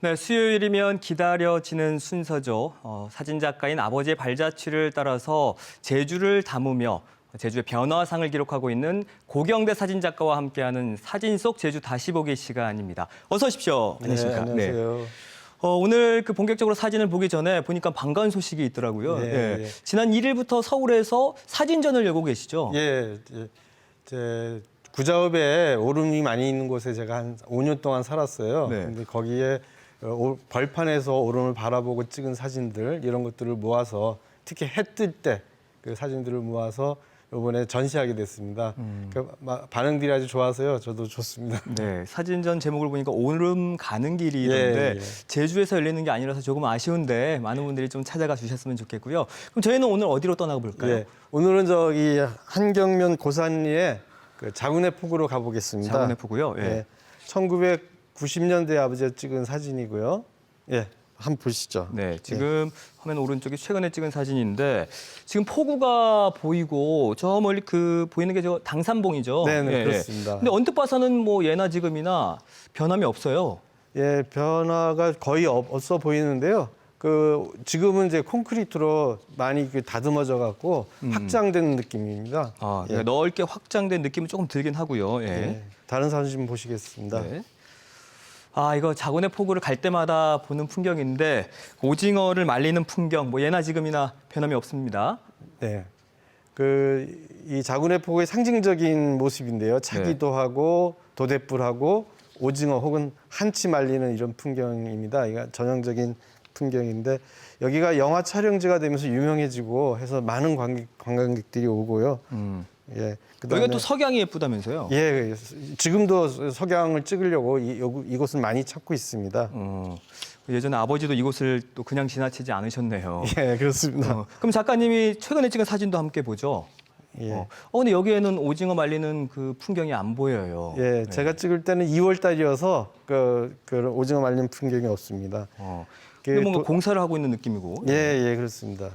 네, 수요일이면 기다려지는 순서죠. 사진작가인 아버지의 발자취를 따라서 제주를 담으며 제주의 변화상을 기록하고 있는 고경대 사진작가와 함께하는 사진 속 제주 다시 보기 시간입니다. 어서 오십시오. 안녕하십니까. 네, 안녕하세요. 오늘 본격적으로 사진을 보기 전에 보니까 반가운 소식이 있더라고요. 네. 지난 1일부터 서울에서 사진전을 열고 계시죠? 제 구자읍에 오름이 많이 있는 곳에 제가 한 5년 동안 살았어요. 네. 근데 거기에 벌판에서 오름을 바라보고 찍은 사진들 이런 것들을 모아서 특히 해 뜰 때 그 사진들을 모아서 이번에 전시하게 됐습니다. 반응들이 아주 좋아서요. 저도 좋습니다. 네, 사진전 제목을 보니까 오름 가는 길이던데 예. 제주에서 열리는 게 아니라서 조금 아쉬운데 많은 분들이 좀 찾아가 주셨으면 좋겠고요. 그럼 저희는 오늘 어디로 떠나가 볼까요? 예, 오늘은 저기 한경면 고산리에 그 자군의 폭으로 가보겠습니다. 자군의 포고요. 예. 1990년대 아버지가 찍은 사진이고요. 예, 한번 보시죠. 네, 지금 화면 오른쪽이 최근에 찍은 사진인데 지금 포구가 보이고 저 멀리 그 보이는 게 저 당산봉이죠. 네, 그렇습니다. 근데 언뜻 봐서는 뭐 예나 지금이나 변함이 없어요. 예, 변화가 거의 없어 보이는데요. 그 지금은 이제 콘크리트로 많이 다듬어져 갖고 확장된 느낌입니다. 아, 예. 넓게 확장된 느낌은 조금 들긴 하고요. 예. 예, 다른 사진 보시겠습니다. 네. 아, 이거 자군의 포구를 갈 때마다 보는 풍경인데 오징어를 말리는 풍경, 뭐 예나 지금이나 변함이 없습니다. 네. 이 자군의 폭의 상징적인 모습인데요. 차기도 하고 도대불하고 오징어 혹은 한치 말리는 이런 풍경입니다. 이거 전형적인 풍경인데 여기가 영화 촬영지가 되면서 유명해지고 해서 많은 관광객들이 오고요. 예. 여기가 또 석양이 예쁘다면서요? 예, 지금도 석양을 찍으려고 이곳은 많이 찾고 있습니다. 예전에 아버지도 이곳을 또 그냥 지나치지 않으셨네요. 예, 그렇습니다. 그럼 작가님이 최근에 찍은 사진도 함께 보죠. 예. 근데 여기에는 오징어 말리는 그 풍경이 안 보여요. 예, 제가 찍을 때는 2월 달이어서 그 오징어 말리는 풍경이 없습니다. 근데 뭔가 공사를 하고 있는 느낌이고. 예, 그렇습니다.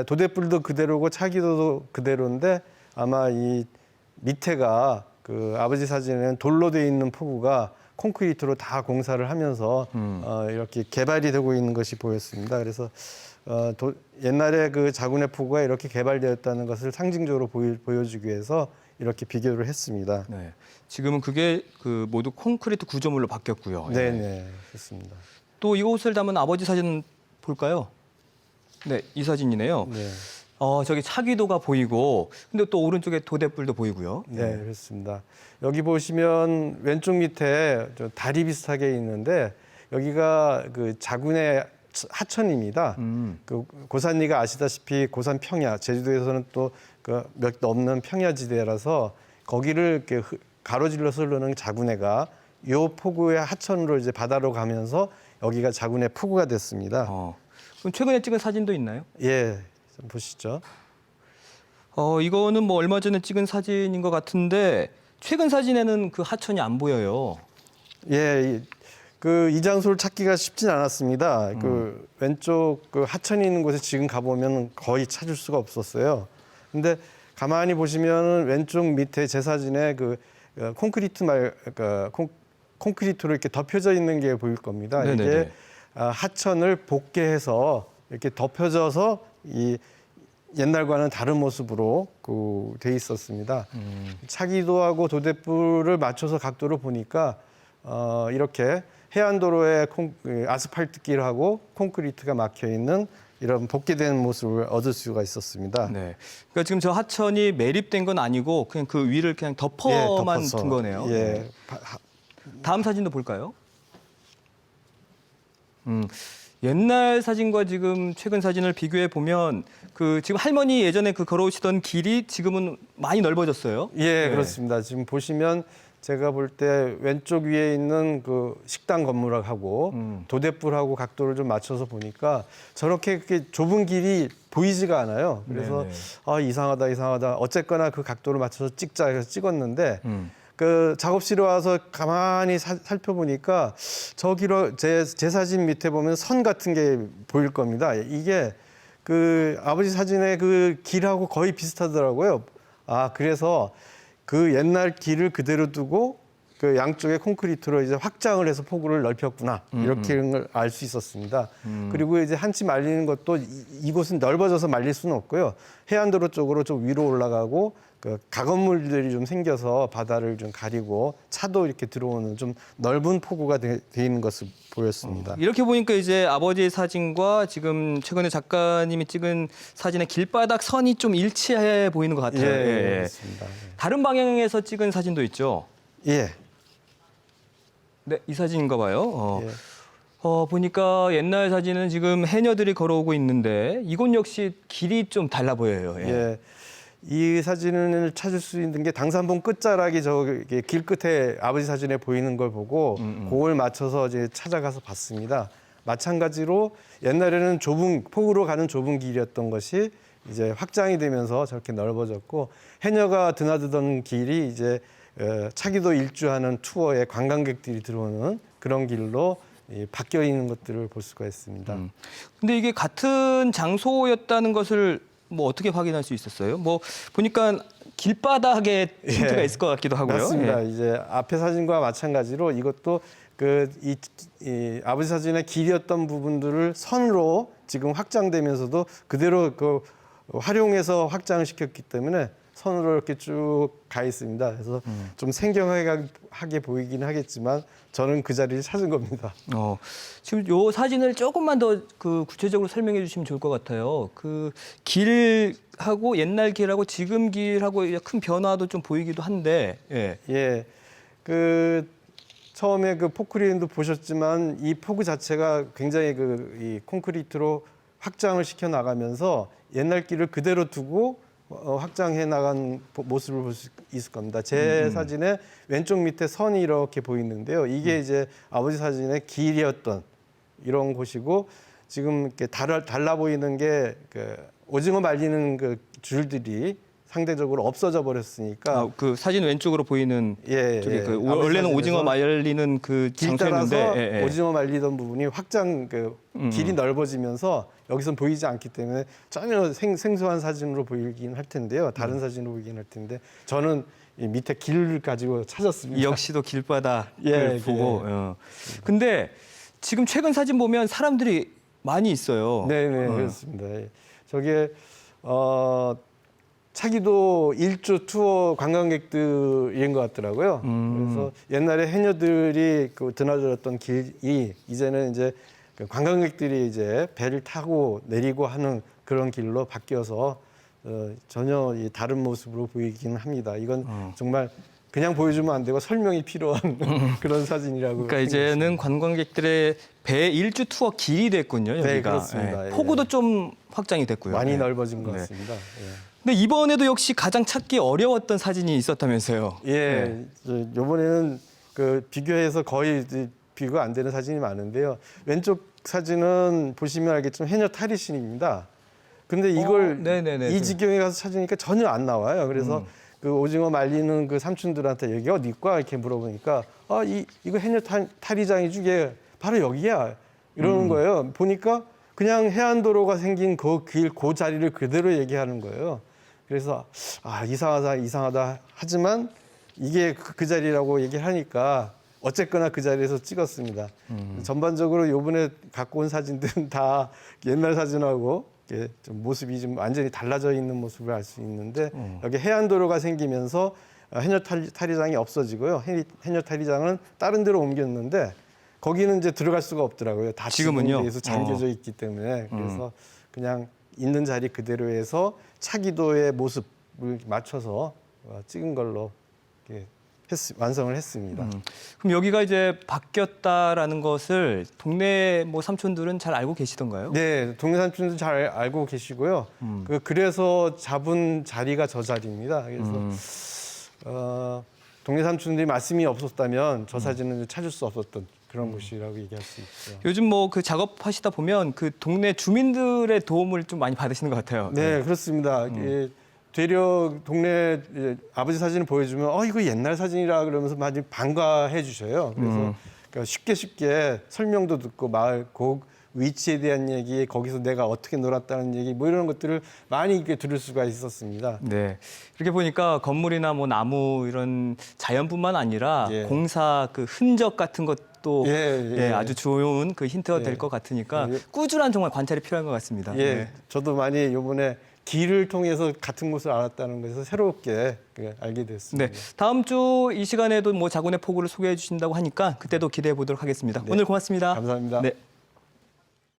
도대불도 그대로고 차기도도 그대로인데 아마 이 밑에가 그 아버지 사진에는 돌로 돼 있는 포구가 콘크리트로 다 공사를 하면서 이렇게 개발이 되고 있는 것이 보였습니다. 그래서 옛날에 그 자군의 포구가 이렇게 개발되었다는 것을 상징적으로 보여주기 위해서 이렇게 비교를 했습니다. 네. 지금은 그게 그 모두 콘크리트 구조물로 바뀌었고요. 네, 그렇습니다. 또 이곳을 담은 아버지 사진 볼까요? 네, 이 사진이네요. 네. 저기 차기도가 보이고, 근데 또 오른쪽에 도대불도 보이고요. 네, 그렇습니다. 여기 보시면 왼쪽 밑에 저 다리 비슷하게 있는데 여기가 그 자군의 하천입니다. 그 고산리가 아시다시피 고산 평야, 제주도에서는 또 그 몇 넘는 평야지대라서 거기를 이렇게 가로질러서 흐르는 자군해가 요 포구의 하천으로 이제 바다로 가면서 여기가 자군의 포구가 됐습니다. 그럼 최근에 찍은 사진도 있나요? 예, 좀 보시죠. 이거는 뭐 얼마 전에 찍은 사진인 것 같은데 최근 사진에는 그 하천이 안 보여요. 예, 이 장소를 찾기가 쉽진 않았습니다. 그 왼쪽 그 하천이 있는 곳에 지금 가보면 거의 찾을 수가 없었어요. 근데 가만히 보시면 왼쪽 밑에 제 사진에 콘크리트로 이렇게 덮여져 있는 게 보일 겁니다. 네네네. 이게 하천을 복개해서 이렇게 덮여져서 이 옛날과는 다른 모습으로 돼 있었습니다. 차기도하고 도대불을 맞춰서 각도를 보니까 이렇게 해안도로에 아스팔트길하고 콘크리트가 막혀 있는 이런 복개된 모습을 얻을 수가 있었습니다. 네. 그러니까 지금 저 하천이 매립된 건 아니고 그냥 그 위를 그냥 덮어만 둔 거네요. 예. 다음 사진도 볼까요? 옛날 사진과 지금 최근 사진을 비교해 보면 그 지금 할머니 예전에 그 걸어오시던 길이 지금은 많이 넓어졌어요. 예, 네. 그렇습니다. 지금 보시면 제가 볼 때 왼쪽 위에 있는 그 식당 건물하고 도대불하고 각도를 좀 맞춰서 보니까 저렇게 좁은 길이 보이지가 않아요. 그래서 이상하다. 어쨌거나 그 각도를 맞춰서 찍자 해서 찍었는데 그 작업실에 와서 가만히 살펴보니까 저기로 제 사진 밑에 보면 선 같은 게 보일 겁니다. 이게 그 아버지 사진의 그 길하고 거의 비슷하더라고요. 그래서 그 옛날 길을 그대로 두고 그 양쪽에 콘크리트로 이제 확장을 해서 폭우를 넓혔구나 이렇게 알 수 있었습니다. 그리고 이제 한치 말리는 것도 이곳은 넓어져서 말릴 수는 없고요. 해안도로 쪽으로 좀 위로 올라가고 그 가건물들이 좀 생겨서 바다를 좀 가리고 차도 이렇게 들어오는 좀 넓은 폭우가 돼 있는 것을 보였습니다. 이렇게 보니까 이제 아버지의 사진과 지금 최근에 작가님이 찍은 사진의 길바닥 선이 좀 일치해 보이는 것 같아요. 예, 그렇습니다. 다른 방향에서 찍은 사진도 있죠. 예. 네, 이 사진인가 봐요. 예. 보니까 옛날 사진은 지금 해녀들이 걸어오고 있는데 이곳 역시 길이 좀 달라 보여요. 예. 이 사진을 찾을 수 있는 게 당산봉 끝자락이 저기 길 끝에 아버지 사진에 보이는 걸 보고 그걸 맞춰서 이제 찾아가서 봤습니다. 마찬가지로 옛날에는 폭우로 가는 좁은 길이었던 것이 이제 확장이 되면서 저렇게 넓어졌고 해녀가 드나드던 길이 이제 차기도 일주하는 투어에 관광객들이 들어오는 그런 길로 바뀌어 있는 것들을 볼 수가 있습니다. 근데 이게 같은 장소였다는 것을 뭐 어떻게 확인할 수 있었어요? 뭐 보니까 길바닥에 힌트가 있을 것 같기도 하고요. 맞습니다. 이제 앞에 사진과 마찬가지로 이것도 이 아버지 사진의 길이었던 부분들을 선으로 지금 확장되면서도 그대로 그 활용해서 확장을 시켰기 때문에 선으로 이렇게 쭉 가 있습니다. 그래서 좀 생경하게 보이긴 하겠지만 저는 그 자리를 찾은 겁니다. 지금 요 사진을 조금만 더 그 구체적으로 설명해 주시면 좋을 것 같아요. 그 길하고 옛날 길하고 지금 길하고 큰 변화도 좀 보이기도 한데. 예. 그 처음에 그 포크레인도 보셨지만 이 폭우 자체가 굉장히 이 콘크리트로 확장을 시켜 나가면서 옛날 길을 그대로 두고 확장해 나간 모습을 볼 수 있을 겁니다. 제 사진에 왼쪽 밑에 선이 이렇게 보이는데요. 이게 이제 아버지 사진의 길이었던 이런 곳이고 지금 이렇게 달라 보이는 게 그 오징어 말리는 그 줄들이 상대적으로 없어져 버렸으니까 그 사진 왼쪽으로 보이는 쪽에 그 아버지 원래는 오징어 사진에서 말리는 그 길 따라서 장소였는데 오징어 말리던 부분이 길이 넓어지면서 여기선 보이지 않기 때문에 전혀 생소한 사진으로 보이긴 할 텐데요. 다른 사진으로 보이긴 할 텐데 저는 이 밑에 길을 가지고 찾았습니다. 역시도 길바닥을 보고. 근데 지금 최근 사진 보면 사람들이 많이 있어요. 네, 그렇습니다. 저게 차기도 일주 투어 관광객들인 것 같더라고요. 그래서 옛날에 해녀들이 드나들었던 길이 이제는 이제 관광객들이 이제 배를 타고 내리고 하는 그런 길로 바뀌어서 전혀 다른 모습으로 보이긴 합니다. 이건 정말 그냥 보여주면 안 되고 설명이 필요한 그런 사진이라고. 그러니까 이제는 관광객들의 배 일주 투어 길이 됐군요. 여기가. 네, 그렇습니다. 폭우도 좀 확장이 됐고요. 많이 넓어진 것 같습니다. 근데 이번에도 역시 가장 찾기 어려웠던 사진이 있었다면서요. 이번에는 비교해서 거의 비교가 안 되는 사진이 많은데요. 왼쪽 사진은 보시면 알겠지만 해녀 탈의실입니다. 근데 이걸 이 지경에 가서 찾으니까 전혀 안 나와요. 그래서 그 오징어 말리는 그 삼촌들한테 여기 어디과 이렇게 물어보니까 이거 해녀 탈의장이 중에 바로 여기야 이러는 거예요. 보니까 그냥 해안도로가 생긴 그 자리를 그대로 얘기하는 거예요. 그래서 이상하다 하지만 이게 그 자리라고 얘기를 하니까 어쨌거나 그 자리에서 찍었습니다. 전반적으로 이번에 갖고 온 사진들은 다 옛날 사진하고 좀 모습이 좀 완전히 달라져 있는 모습을 알 수 있는데 여기 해안도로가 생기면서 해녀 탈의장이 없어지고요. 해녀 탈의장은 다른 데로 옮겼는데 거기는 이제 들어갈 수가 없더라고요. 다 지금은요? 지붕에서 잠겨져 있기 때문에 그래서 그냥 있는 자리 그대로에서 차기도의 모습을 맞춰서 찍은 걸로 이렇게 완성을 했습니다. 그럼 여기가 이제 바뀌었다라는 것을 동네 삼촌들은 잘 알고 계시던가요? 네, 동네 삼촌들 잘 알고 계시고요. 그래서 잡은 자리가 저 자리입니다. 그래서 동네 삼촌들이 말씀이 없었다면 저 사진은 찾을 수 없었던 그런 곳이라고 얘기할 수 있죠. 요즘 그 작업하시다 보면 그 동네 주민들의 도움을 좀 많이 받으시는 것 같아요. 네, 그렇습니다. 되려 동네 아버지 사진을 보여주면 이거 옛날 사진이라 그러면서 많이 반가해 주셔요. 그래서 그러니까 쉽게 설명도 듣고 마을 위치에 대한 얘기, 거기서 내가 어떻게 놀았다는 얘기, 뭐 이런 것들을 많이 이렇게 들을 수가 있었습니다. 네. 이렇게 보니까 건물이나 뭐 나무 이런 자연뿐만 아니라 예. 공사 그 흔적 같은 것도 예. 아주 좋은 그 힌트가 예. 될 것 같으니까 예. 꾸준한 정말 관찰이 필요한 것 같습니다. 예, 네. 저도 많이 이번에 길을 통해서 같은 곳을 알았다는 것에서 새롭게 알게 됐습니다. 네. 다음 주 이 시간에도 뭐 자군의 포구를 소개해 주신다고 하니까 그때도 기대해 보도록 하겠습니다. 네. 오늘 고맙습니다. 감사합니다. 네.